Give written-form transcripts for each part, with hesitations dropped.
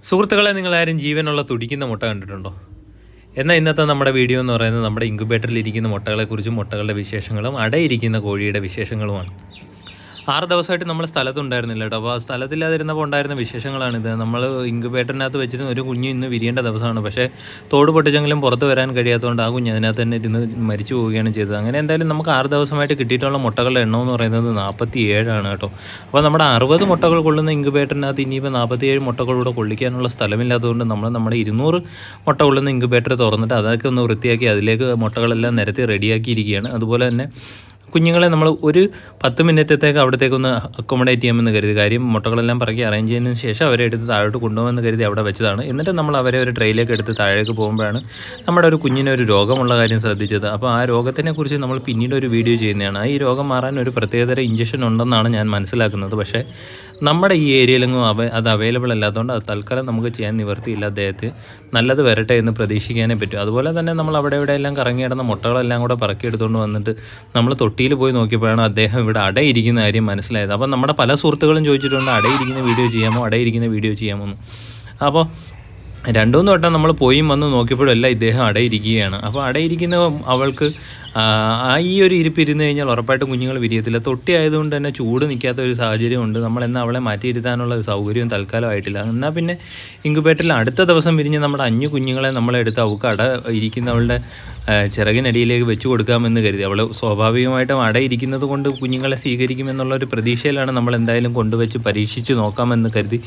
സുഹൃത്തുക്കളെ, നിങ്ങളാരും ജീവനുള്ള തുടിക്കുന്ന മുട്ട കണ്ടിട്ടുണ്ടോ? എന്നാൽ ഇന്നത്തെ നമ്മുടെ വീഡിയോ എന്ന് പറയുന്നത് നമ്മുടെ ഇൻക്യുബേറ്ററിൽ ഇരിക്കുന്ന മുട്ടകളെക്കുറിച്ചും മുട്ടകളുടെ വിശേഷങ്ങളും അടയിരിക്കുന്ന കോഴിയുടെ വിശേഷങ്ങളുമാണ്. 6 ദിവസമായിട്ട് നമ്മൾ സ്ഥലത്തുണ്ടായിരുന്നില്ല കേട്ടോ. അപ്പോൾ ആ സ്ഥലത്തില്ലാതിരുന്നപ്പോൾ ഉണ്ടായിരുന്ന വിശേഷങ്ങളാണിത്. നമ്മൾ ഇൻക്യുബേറ്ററിനകത്ത് വെച്ചിരുന്ന ഒരു കുഞ്ഞ് ഇന്ന് വിരിയേണ്ട ദിവസമാണ്. പക്ഷേ തോട് പൊട്ടിച്ചെങ്കിലും പുറത്ത് വരാൻ കഴിയാത്തതുകൊണ്ട് ആ കുഞ്ഞ് അതിനകത്ത് തന്നെ ഇരുന്ന് മരിച്ചു പോവുകയാണ് ചെയ്തത്. അങ്ങനെ എന്തായാലും നമുക്ക് 6 ദിവസമായിട്ട് കിട്ടിയിട്ടുള്ള മുട്ടകളുടെ എണ്ണം എന്ന് പറയുന്നത് 47 ആണ് കേട്ടോ. അപ്പോൾ നമ്മുടെ 60 മുട്ടകൾ കൊള്ളുന്ന ഇൻക്യുബേറ്ററിനകത്ത് ഇനിയിപ്പോൾ 47 മുട്ടകളൂടെ കൊള്ളിക്കാനുള്ള സ്ഥലമില്ലാത്തതുകൊണ്ട് നമ്മൾ നമ്മുടെ 200 മുട്ട കൊള്ളുന്ന ഇൻക്യുബേറ്റർ തുറന്നിട്ട് അതൊക്കെ ഒന്ന് വൃത്തിയാക്കി അതിലേക്ക് മുട്ടകളെല്ലാം നിരത്തി റെഡിയാക്കിയിരിക്കുകയാണ്. അതുപോലെ തന്നെ കുഞ്ഞുങ്ങളെ നമ്മൾ ഒരു 10 മിനിറ്റത്തേക്ക് അവിടത്തേക്കൊന്ന് അക്കോമഡേറ്റ് ചെയ്യാമെന്ന് കരുതി. കാര്യം മുട്ടകളെല്ലാം പറക്കി അറേഞ്ച് ചെയ്യുന്നതിന് ശേഷം അവരെ എടുത്ത് താഴോട്ട് കൊണ്ടുപോകുമെന്ന് കരുതി അവിടെ വെച്ചതാണ്. എന്നിട്ട് നമ്മൾ അവരെ ഒരു ട്രെയിലേക്ക് എടുത്ത് താഴേക്ക് പോകുമ്പോഴാണ് നമ്മുടെ ഒരു കുഞ്ഞിന് ഒരു രോഗമുള്ള കാര്യം ശ്രദ്ധിച്ചത്. അപ്പോൾ ആ രോഗത്തിനെക്കുറിച്ച് നമ്മൾ പിന്നീട് ഒരു വീഡിയോ ചെയ്യുന്നതാണ്. ഈ രോഗം മാറാൻ ഒരു പ്രത്യേകതര ഇഞ്ചക്ഷൻ ഉണ്ടെന്നാണ് ഞാൻ മനസ്സിലാക്കുന്നത്. പക്ഷേ നമ്മുടെ ഈ ഏരിയയിലെങ്ങും അത് അവൈലബിൾ അല്ലാത്തതുകൊണ്ട് അത് തൽക്കാലം നമുക്ക് ചെയ്യാൻ നിവർത്തിയില്ല. അദ്ദേഹത്തെ നല്ലത് വരട്ടെ എന്ന് പ്രതീക്ഷിക്കാനേ പറ്റും. അതുപോലെ തന്നെ നമ്മൾ അവിടെ എല്ലാം കറങ്ങി കിടന്ന മുട്ടകളെല്ലാം കൂടെ പറക്കിയെടുത്തുകൊണ്ട് വന്നിട്ട് നമ്മൾ തൊട്ടിയിൽ പോയി നോക്കിയപ്പോഴാണ് അദ്ദേഹം ഇവിടെ അടയിരിക്കുന്ന കാര്യം മനസ്സിലായത്. അപ്പോൾ നമ്മുടെ പല സുഹൃത്തുക്കളും ചോദിച്ചിട്ടുണ്ട്, അടയിരിക്കുന്ന വീഡിയോ ചെയ്യാമോ എന്ന്. അപ്പോൾ 2-3 വട്ടം നമ്മൾ പോയി വന്ന് നോക്കിയപ്പോഴെല്ലാം ഇദ്ദേഹം അടയിരിക്കുകയാണ്. അപ്പോൾ അടയിരിക്കുന്ന അവൾക്ക് ഈ ഒരു ഇരിപ്പ് ഇരുന്ന് കഴിഞ്ഞാൽ ഉറപ്പായിട്ടും കുഞ്ഞുങ്ങൾ വിരിയത്തില്ല. തൊട്ടി ആയതുകൊണ്ട് തന്നെ ചൂട് നിൽക്കാത്ത ഒരു സാഹചര്യമുണ്ട്. നമ്മളെന്നാൽ അവളെ മാറ്റിയിരുത്താനുള്ള സൗകര്യവും തൽക്കാലമായിട്ടില്ല. എന്നാൽ പിന്നെ ഇൻക്യുബേറ്ററിൽ അടുത്ത ദിവസം വിരിഞ്ഞ് നമ്മുടെ 5 കുഞ്ഞുങ്ങളെ നമ്മളെടുത്ത് അവൾക്ക് അട ഇരിക്കുന്നവളുടെ ചിറകിനടിയിലേക്ക് വെച്ച് കൊടുക്കാമെന്ന് കരുതി. അവൾ സ്വാഭാവികമായിട്ടും അടയിരിക്കുന്നത് കൊണ്ട് കുഞ്ഞുങ്ങളെ സ്വീകരിക്കുമെന്നുള്ളൊരു പ്രതീക്ഷയിലാണ് നമ്മൾ എന്തായാലും കൊണ്ടുവച്ച് പരീക്ഷിച്ച് നോക്കാമെന്ന് കരുതി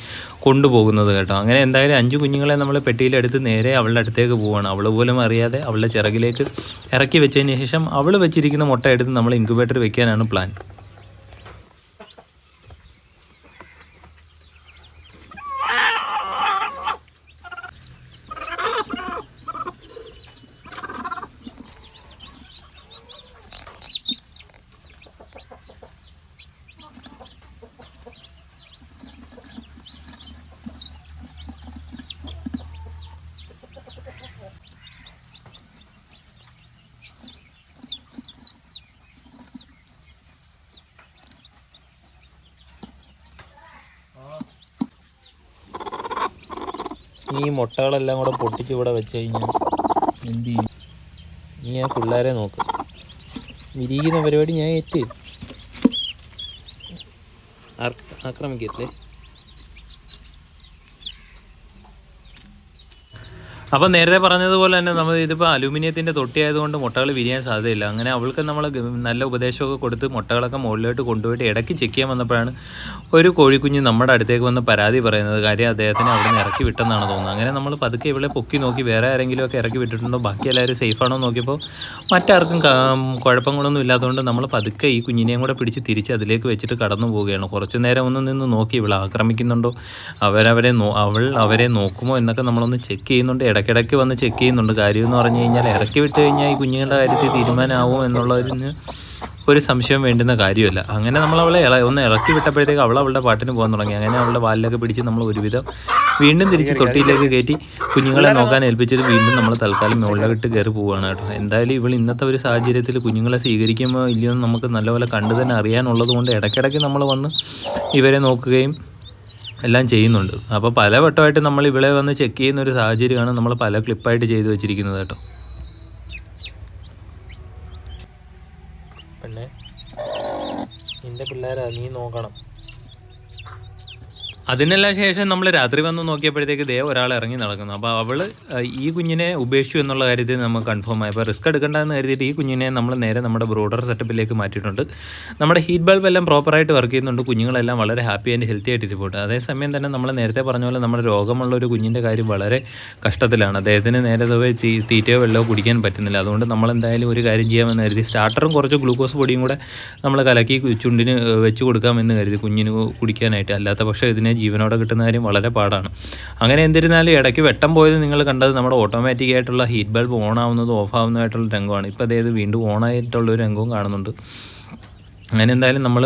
കൊണ്ടുപോകുന്നത് കേട്ടോ. അങ്ങനെ എന്തായാലും 5 കുഞ്ഞുങ്ങളെ നമ്മൾ പെട്ടിയിലെടുത്ത് നേരെ അവളുടെ അടുത്തേക്ക് പോവുകയാണ്. അവൾ പോലും അറിയാതെ അവളുടെ ചിറകിലേക്ക് ഇറക്കി വെച്ചതിന് ശേഷം അവൾ വെച്ചിരിക്കുന്ന മുട്ട എടുത്ത് നമ്മൾ ഇൻക്യുബേറ്റർ വെക്കാനാണ് പ്ലാൻ. ഈ മുട്ടകളെല്ലാം കൂടെ പൊട്ടിച്ച് ഇവിടെ വെച്ച് കഴിഞ്ഞാൽ എന്ത് ചെയ്യും? നീ ആ പിള്ളേരെ നോക്ക്. വിരിയിക്കുന്ന പരിപാടി ഞാൻ ആക്രമിക്കല്ലേ. അപ്പോൾ നേരത്തെ പറഞ്ഞതുപോലെ തന്നെ നമ്മൾ ഇതിപ്പോൾ അലൂമിനിയത്തിൻ്റെ തൊട്ടി ആയതുകൊണ്ട് മുട്ടകൾ വിരിയാൻ സാധ്യതയില്ല. അങ്ങനെ അവൾക്ക് നമ്മൾ നല്ല ഉപദേശമൊക്കെ കൊടുത്ത് മുട്ടകളൊക്കെ മുകളിലോട്ട് കൊണ്ടുപോയിട്ട് ഇടയ്ക്ക് ചെക്ക് ചെയ്യാൻ വന്നപ്പോഴാണ് ഒരു കോഴിക്കുഞ്ഞ് നമ്മുടെ അടുത്തേക്ക് വന്ന് പരാതി പറയുന്നത്. കാര്യം അദ്ദേഹത്തിനെ അവിടെ നിന്ന് ഇറക്കി വിട്ടെന്നാണ് തോന്നുന്നത്. അങ്ങനെ നമ്മൾ പതുക്കെ ഇവളെ പൊക്കി നോക്കി വേറെ ആരെങ്കിലുമൊക്കെ ഇറക്കി വിട്ടിട്ടുണ്ടോ, ബാക്കി എല്ലാവരും സേഫാണോ നോക്കിയപ്പോൾ മറ്റാർക്കും കുഴപ്പങ്ങളൊന്നും ഇല്ലാത്തതുകൊണ്ട് നമ്മൾ പതുക്കെ ഈ കുഞ്ഞിനെയും കൂടെ പിടിച്ച് തിരിച്ച് അതിലേക്ക് വെച്ചിട്ട് കടന്നു പോവുകയാണ്. കുറച്ച് നേരം ഒന്ന് നിന്ന് നോക്കി ഇവൾ ആക്രമിക്കുന്നുണ്ടോ, അവരെ നോക്കുമോ എന്നൊക്കെ നമ്മളൊന്ന് ചെക്ക് ചെയ്യുന്നുണ്ട്. ഇടയ്ക്കിടയ്ക്ക് വന്ന് ചെക്ക് ചെയ്യുന്നുണ്ട്. കാര്യമെന്ന് പറഞ്ഞു കഴിഞ്ഞാൽ ഇറക്കി വിട്ട് കഴിഞ്ഞാൽ ഈ കുഞ്ഞുങ്ങളുടെ കാര്യത്തിൽ തീരുമാനമാവും എന്നുള്ളതിന് ഒരു സംശയം വേണ്ടുന്ന കാര്യമല്ല. അങ്ങനെ നമ്മൾ അവളെ ഒന്ന് ഇറക്കി വിട്ടപ്പോഴത്തേക്ക് അവളുടെ പാട്ടിന് പോകാൻ തുടങ്ങി. അങ്ങനെ അവളുടെ വാലിലൊക്കെ പിടിച്ച് നമ്മൾ ഒരുവിധം വീണ്ടും തിരിച്ച് തൊട്ടിയിലേക്ക് കയറ്റി കുഞ്ഞുങ്ങളെ നോക്കാൻ ഏൽപ്പിച്ചത് വീണ്ടും നമ്മൾ തൽക്കാലം മുകളിലോട്ട് കയറി പോവുകയാണ് കേട്ടോ. എന്തായാലും ഇവൾ ഇന്നത്തെ ഒരു സാഹചര്യത്തിൽ കുഞ്ഞുങ്ങളെ സ്വീകരിക്കുമോ ഇല്ലയോ എന്ന് നമുക്ക് നല്ലപോലെ കണ്ടു തന്നെ അറിയാനുള്ളത് കൊണ്ട് ഇടയ്ക്കിടയ്ക്ക് നമ്മൾ വന്ന് ഇവരെ നോക്കുകയും എല്ലാം ചെയ്യുന്നുണ്ട്. അപ്പോൾ പല വട്ടമായിട്ട് നമ്മൾ ഇവിടെ വന്ന് ചെക്ക് ചെയ്യുന്ന ഒരു സാഹചര്യമാണ് നമ്മൾ പല ക്ലിപ്പായിട്ട് ചെയ്തു വെച്ചിരിക്കുന്നത് കേട്ടോ. പിന്നെ നിൻ്റെ പിള്ളേരാ, നീ നോക്കണം. അതിനെല്ലാം ശേഷം നമ്മൾ രാത്രി വന്ന് നോക്കിയപ്പോഴത്തേക്ക് ഒരാൾ ഇറങ്ങി നടക്കുന്നു. അപ്പോൾ അവൾ ഈ കുഞ്ഞിനെ ഉപേക്ഷിച്ചു എന്നുള്ള കാര്യത്തിൽ നമുക്ക് കൺഫേം ആയി. അപ്പോൾ റിസ്ക് എടുക്കേണ്ടതെന്ന് കരുതിയിട്ട് ഈ കുഞ്ഞിനെ നമ്മൾ നേരെ നമ്മുടെ ബ്രോഡർ സെറ്റപ്പിലേക്ക് മാറ്റിയിട്ടുണ്ട്. നമ്മുടെ ഹീറ്റ് ബൾബ് എല്ലാം പ്രോപ്പറായിട്ട് വർക്ക് ചെയ്യുന്നുണ്ട്. കുഞ്ഞുങ്ങളെല്ലാം വളരെ ഹാപ്പി ആൻഡ് ഹെൽത്തി ആയിട്ട് ഇരിപ്പുണ്ട്. അതേസമയം തന്നെ നമ്മൾ നേരത്തെ പറഞ്ഞ പോലെ നമ്മുടെ രോഗമുള്ള ഒരു കുഞ്ഞിൻ്റെ കാര്യം വളരെ കഷ്ടത്തിലാണ്. അദ്ദേഹത്തിന് നേരെ തീറ്റയോ വെള്ളമോ കുടിക്കാൻ പറ്റുന്നില്ല. അതുകൊണ്ട് നമ്മളെന്തായാലും ഒരു കാര്യം ചെയ്യാമെന്ന് കരുതി സ്റ്റാർട്ടറും കുറച്ച് ഗ്ലൂക്കോസ് പൊടിയും കൂടെ നമ്മൾ കലക്കി ചുണ്ടിന് വെച്ച് കൊടുക്കാമെന്ന് കരുതി കുഞ്ഞിന് കുടിക്കാനായിട്ട്. അല്ലാത്ത പക്ഷേ ഇതിനെ ജീവനോടെ കിട്ടുന്ന കാര്യം വളരെ പാടാണ്. അങ്ങനെ എന്നിരുന്നാലും ഇടയ്ക്ക് വെട്ടം പോയത് നിങ്ങൾ കണ്ടത് നമ്മുടെ ഓട്ടോമാറ്റിക്കായിട്ടുള്ള ഹീറ്റ് ബൾബ് ഓൺ ആവുന്നതും ഓഫ് ആവുന്നതായിട്ടുള്ള രംഗമാണ്. ഇപ്പോൾ അതായത് വീണ്ടും ഓണായിട്ടുള്ളൊരു രംഗവും കാണുന്നുണ്ട്. അങ്ങനെ എന്തായാലും നമ്മൾ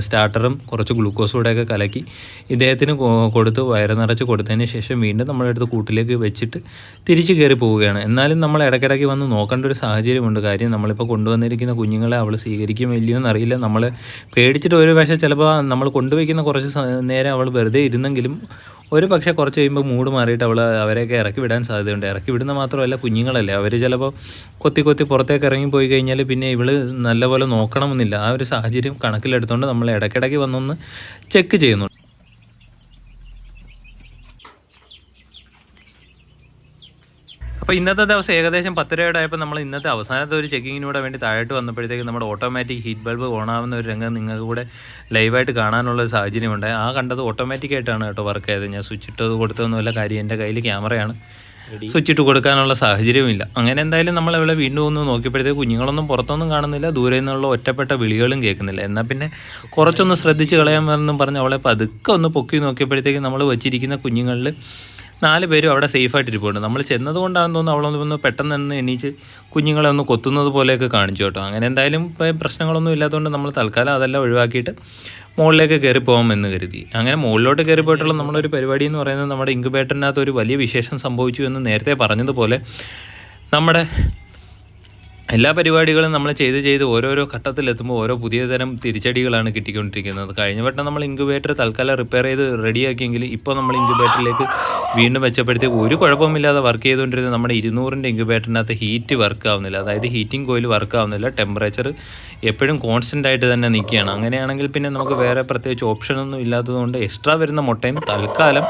സ്റ്റാർട്ടറും കുറച്ച് ഗ്ലൂക്കോസ് കൂടെയൊക്കെ കലക്കി ഇദ്ദേഹത്തിന് കൊടുത്ത് വയറ് നിറച്ച് കൊടുത്തതിന് ശേഷം വീണ്ടും നമ്മളെടുത്ത് കൂട്ടിലേക്ക് വെച്ചിട്ട് തിരിച്ച് കയറി പോവുകയാണ്. എന്നാലും നമ്മൾ ഇടയ്ക്കിടയ്ക്ക് വന്ന് നോക്കേണ്ട ഒരു സാഹചര്യമുണ്ട്. കാര്യം നമ്മളിപ്പോൾ കൊണ്ടുവന്നിരിക്കുന്ന കുഞ്ഞുങ്ങളെ അവൾ സ്വീകരിക്കുമോ ഇല്ലയോ എന്നറിയില്ല. നമ്മളെ പേടിച്ചിട്ട് ഒരു പക്ഷേ ചിലപ്പോൾ നമ്മൾ കൊണ്ടുവയ്ക്കുന്ന കുറച്ച് നേരം അവൾ വെറുതെ ഇരുന്നെങ്കിലും ഒരു പക്ഷേ കുറച്ച് കഴിയുമ്പോൾ മൂഡ് മാറിയിട്ട് അവരെയൊക്കെ ഇറക്കി വിടാൻ സാധ്യതയുണ്ട്. ഇറക്കി വിടുന്ന മാത്രമല്ല, കുഞ്ഞുങ്ങളല്ലേ, അവർ ചിലപ്പോൾ കൊത്തി പുറത്തേക്ക് ഇറങ്ങി പോയി കഴിഞ്ഞാൽ പിന്നെ ഇവൾ നല്ലപോലെ നോക്കണമെന്നില്ല. ആ ഒരു സാഹചര്യം കണക്കിലെടുത്തുകൊണ്ട് നമ്മൾ ഇടയ്ക്കിടയ്ക്ക് വന്നൊന്ന് ചെക്ക് ചെയ്യുന്നു. അപ്പോൾ ഇന്നത്തെ ദിവസം ഏകദേശം 10:30 ആയപ്പോൾ നമ്മൾ ഇന്നത്തെ അവസാനത്തെ ഒരു ചെക്കിങ്ങിനൂടെ വേണ്ടി താഴോട്ട് വന്നപ്പോഴത്തേക്ക് നമ്മുടെ ഓട്ടോമാറ്റിക് ഹീറ്റ് ബൾബ് ഓണാവുന്ന ഒരു രംഗം നിങ്ങൾക്ക് കൂടെ ലൈവായിട്ട് കാണാനുള്ള ഒരു സാഹചര്യമുണ്ടായി. ആ കണ്ടത് ഓട്ടോമാറ്റിക്കായിട്ടാണ് കേട്ടോ വർക്ക് ചെയ്തത്. ഞാൻ സ്വിച്ച് ഇട്ടത് കൊടുത്തതൊന്നുമല്ല. കാര്യം എൻ്റെ കയ്യിൽ ക്യാമറയാണ്, സ്വിച്ച് ഇട്ട് കൊടുക്കാനുള്ള സാഹചര്യമില്ല. അങ്ങനെ എന്തായാലും നമ്മൾ അവളെ വീണ്ടും ഒന്ന് നോക്കിയപ്പോഴത്തേക്ക് കുഞ്ഞുങ്ങളൊന്നും പുറത്തൊന്നും കാണുന്നില്ല, ദൂരെ നിന്നുള്ള ഒറ്റപ്പെട്ട വിളികളും കേൾക്കുന്നില്ല. എന്നാൽ പിന്നെ കുറച്ചൊന്ന് ശ്രദ്ധിച്ച് കളയാമെന്നും പറഞ്ഞ് അവളെ പതുക്കെ ഒന്ന് പൊക്കി നോക്കിയപ്പോഴത്തേക്ക് നമ്മൾ വെച്ചിരിക്കുന്ന കുഞ്ഞുങ്ങളിൽ 4 പേരും അവിടെ സേഫായിട്ടിരിപ്പുണ്ട്. നമ്മൾ ചെന്നതുകൊണ്ടാണെന്ന് തോന്നുന്നു അവളൊന്ന് പെട്ടെന്ന് തന്നെ എണീച്ച് കുഞ്ഞുങ്ങളെ ഒന്ന് കൊത്തുന്നത് പോലെയൊക്കെ കാണിച്ചു കേട്ടോ. അങ്ങനെ എന്തായാലും പ്രശ്നങ്ങളൊന്നും ഇല്ലാത്തതുകൊണ്ട് നമ്മൾ തൽക്കാലം അതെല്ലാം ഒഴിവാക്കിയിട്ട് മുകളിലേക്ക് കയറി പോകാമെന്ന് കരുതി. അങ്ങനെ മുകളിലോട്ട് കയറി പോയിട്ടുള്ള നമ്മളൊരു പരിപാടി എന്ന് പറയുന്നത്, നമ്മുടെ ഇൻക്യുബേറ്ററിനകത്ത് ഒരു വലിയ വിശേഷം സംഭവിച്ചു എന്ന് നേരത്തെ പറഞ്ഞതുപോലെ നമ്മുടെ എല്ലാ പരിപാടികളും നമ്മൾ ചെയ്ത് ഓരോരോ ഘട്ടത്തിലെത്തുമ്പോൾ ഓരോ പുതിയ തരം തിരിച്ചടികളാണ് കിട്ടിക്കൊണ്ടിരിക്കുന്നത്. കഴിഞ്ഞ വട്ടം നമ്മൾ ഇൻക്യുബേറ്റർ തൽക്കാലം റിപ്പയർ ചെയ്ത് റെഡിയാക്കിയെങ്കിൽ ഇപ്പോൾ നമ്മൾ ഇൻക്യുബേറ്ററിലേക്ക് വീണ്ടും വെച്ചപ്പോഴത്തേക്ക് ഒരു കുഴപ്പമില്ലാതെ വർക്ക് ചെയ്തുകൊണ്ടിരുന്ന നമ്മുടെ 200-ൻ്റെ ഇൻക്യുബേറ്ററിനകത്ത് ഹീറ്റ് വർക്ക് ആവുന്നില്ല. അതായത് ഹീറ്റിംഗ് കോയിൽ വർക്ക് ആവുന്നില്ല. ടെമ്പറേച്ചർ എപ്പോഴും കോൺസ്റ്റൻ്റ് ആയിട്ട് തന്നെ നിൽക്കുകയാണ്. അങ്ങനെയാണെങ്കിൽ പിന്നെ നമുക്ക് വേറെ പ്രത്യേകിച്ച് ഓപ്ഷനൊന്നും ഇല്ലാത്തതുകൊണ്ട് എക്സ്ട്രാ വരുന്ന മുട്ടയും തൽക്കാലം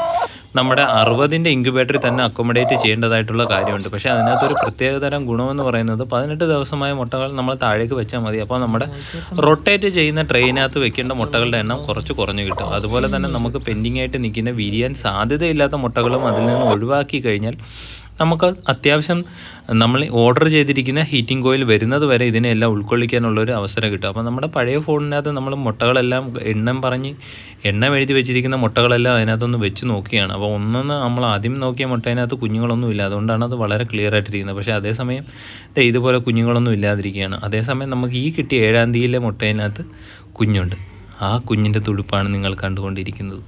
നമ്മുടെ 60-ൻ്റെ ഇൻക്യുബേറ്ററിൽ തന്നെ അക്കോമഡേറ്റ് ചെയ്യേണ്ടതായിട്ടുള്ള കാര്യമുണ്ട്. പക്ഷേ അതിനകത്തൊരു പ്രത്യേകതരം ഗുണമെന്ന് പറയുന്നത് 18 ദിവസമായ മുട്ടകൾ നമ്മൾ താഴേക്ക് വെച്ചാൽ മതി. അപ്പോൾ നമ്മുടെ റൊട്ടേറ്റ് ചെയ്യുന്ന ട്രെയിനകത്ത് വെക്കേണ്ട മുട്ടകളുടെ എണ്ണം കുറച്ച് കുറഞ്ഞു കിട്ടും. അതുപോലെ തന്നെ നമുക്ക് പെൻഡിങ് ആയിട്ട് നിൽക്കുന്ന വിരിയാൻ സാധ്യതയില്ലാത്ത മുട്ടകളും അതിൽ നിന്ന് ഒഴിവാക്കി കഴിഞ്ഞാൽ നമുക്ക് അത്യാവശ്യം നമ്മൾ ഓർഡർ ചെയ്തിരിക്കുന്ന ഹീറ്റിംഗ് കോയിൽ വരുന്നത് വരെ ഇതിനെല്ലാം ഉൾക്കൊള്ളിക്കാനുള്ളൊരു അവസരം കിട്ടും. അപ്പോൾ നമ്മുടെ പഴയ ഫോണിനകത്ത് നമ്മൾ മുട്ടകളെല്ലാം എണ്ണം എഴുതി വെച്ചിരിക്കുന്ന മുട്ടകളെല്ലാം അതിനകത്തൊന്ന് വെച്ച് നോക്കിയാണ്. അപ്പോൾ നമ്മൾ ആദ്യം നോക്കിയ മുട്ടേനകത്ത് കുഞ്ഞുങ്ങളൊന്നും ഇല്ല. അതുകൊണ്ടാണ് അത് വളരെ ക്ലിയർ ആയിട്ടിരിക്കുന്നത്. പക്ഷേ അതേസമയം ഇതുപോലെ കുഞ്ഞുങ്ങളൊന്നും ഇല്ലാതിരിക്കുകയാണ്. അതേസമയം നമുക്ക് ഈ കിട്ടിയ 7-ാം തീയതിയിലെ മുട്ടേനകത്ത് കുഞ്ഞുണ്ട്. ആ കുഞ്ഞിൻ്റെ തുടുപ്പാണ് നിങ്ങൾ കണ്ടുകൊണ്ടിരിക്കുന്നത്.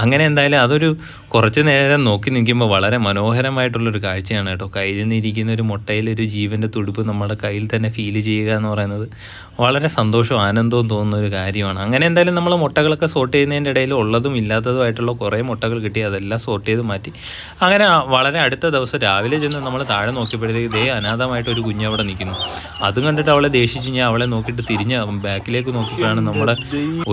അങ്ങനെ എന്തായാലും അതൊരു കുറച്ച് നേരം നോക്കി നിൽക്കുമ്പോൾ വളരെ മനോഹരമായിട്ടുള്ളൊരു കാഴ്ചയാണ് കേട്ടോ. കയ്യിൽ നിന്നിരിക്കുന്ന ഒരു മുട്ടയിലൊരു ജീവൻ്റെ തുടുപ്പ് നമ്മുടെ കയ്യിൽ തന്നെ ഫീൽ ചെയ്യുക എന്ന് പറയുന്നത് വളരെ സന്തോഷവും ആനന്ദവും തോന്നുന്ന ഒരു കാര്യമാണ്. അങ്ങനെ എന്തായാലും നമ്മൾ മുട്ടകളൊക്കെ സോർട്ട് ചെയ്യുന്നതിൻ്റെ ഇടയിൽ ഉള്ളതും ഇല്ലാത്തതുമായിട്ടുള്ള കുറേ മുട്ടകൾ കിട്ടി. അതെല്ലാം സോർട്ട് ചെയ്ത് മാറ്റി. അങ്ങനെ വളരെ അടുത്ത ദിവസം രാവിലെ ചെന്ന് നമ്മൾ താഴെ നോക്കിയപ്പോഴത്തേക്ക് അനാഥമായിട്ടൊരു കുഞ്ഞ് അവിടെ നിൽക്കുന്നു. അതും കണ്ടിട്ട് അവളെ ദേഷിച്ച് ഞാൻ അവളെ നോക്കിയിട്ട് തിരിഞ്ഞ് ബാക്കിലേക്ക് നോക്കിയപ്പോഴാണ് നമ്മുടെ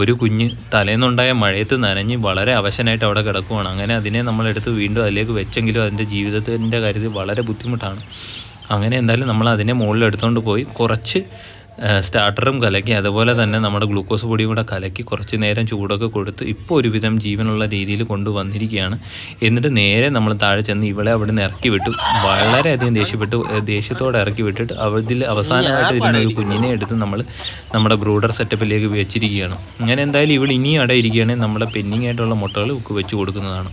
ഒരു കുഞ്ഞ് തലേന്നുണ്ടായ മഴയത്ത് നനഞ്ഞ് വളരെ അവശനായിട്ട് അവിടെ കിടക്കുവാണ്. അങ്ങനെ അതിനെ നമ്മളെടുത്ത് വീണ്ടും അതിലേക്ക് വെച്ചെങ്കിലും അതിൻ്റെ ജീവിതത്തിൻ്റെ കാര്യത്തിൽ വളരെ ബുദ്ധിമുട്ടാണ്. അങ്ങനെ എന്തായാലും നമ്മൾ അതിനെ മുകളിൽ എടുത്തുകൊണ്ട് പോയി കുറച്ച് സ്റ്റാർട്ടറും കലക്കി അതുപോലെ തന്നെ നമ്മുടെ ഗ്ലൂക്കോസ് പൊടിയും കൂടെ കലക്കി കുറച്ച് നേരം ചൂടൊക്കെ കൊടുത്ത് ഇപ്പോൾ ഒരുവിധം ജീവനുള്ള രീതിയിൽ കൊണ്ടുവന്നിരിക്കുകയാണ്. എന്നിട്ട് നേരെ നമ്മൾ താഴെ ചെന്ന് ഇവളെ അവിടെ നിന്ന് ഇറക്കി വിട്ടു. വളരെയധികം ദേഷ്യത്തോടെ ഇറക്കി വിട്ടിട്ട് അതിൽ അവസാനമായിട്ട് ഇരുന്ന ഒരു കുഞ്ഞിനെ എടുത്ത് നമ്മൾ നമ്മുടെ ബ്രൂഡർ സെറ്റപ്പിലേക്ക് വെച്ചിരിക്കുകയാണ്. അങ്ങനെ എന്തായാലും ഇവൾ ഇനിയും അവിടെ ഇരിക്കുകയാണെങ്കിൽ നമ്മുടെ പെൻഡിങ് ആയിട്ടുള്ള മുട്ടകൾ വെച്ച് കൊടുക്കുന്നതാണ്.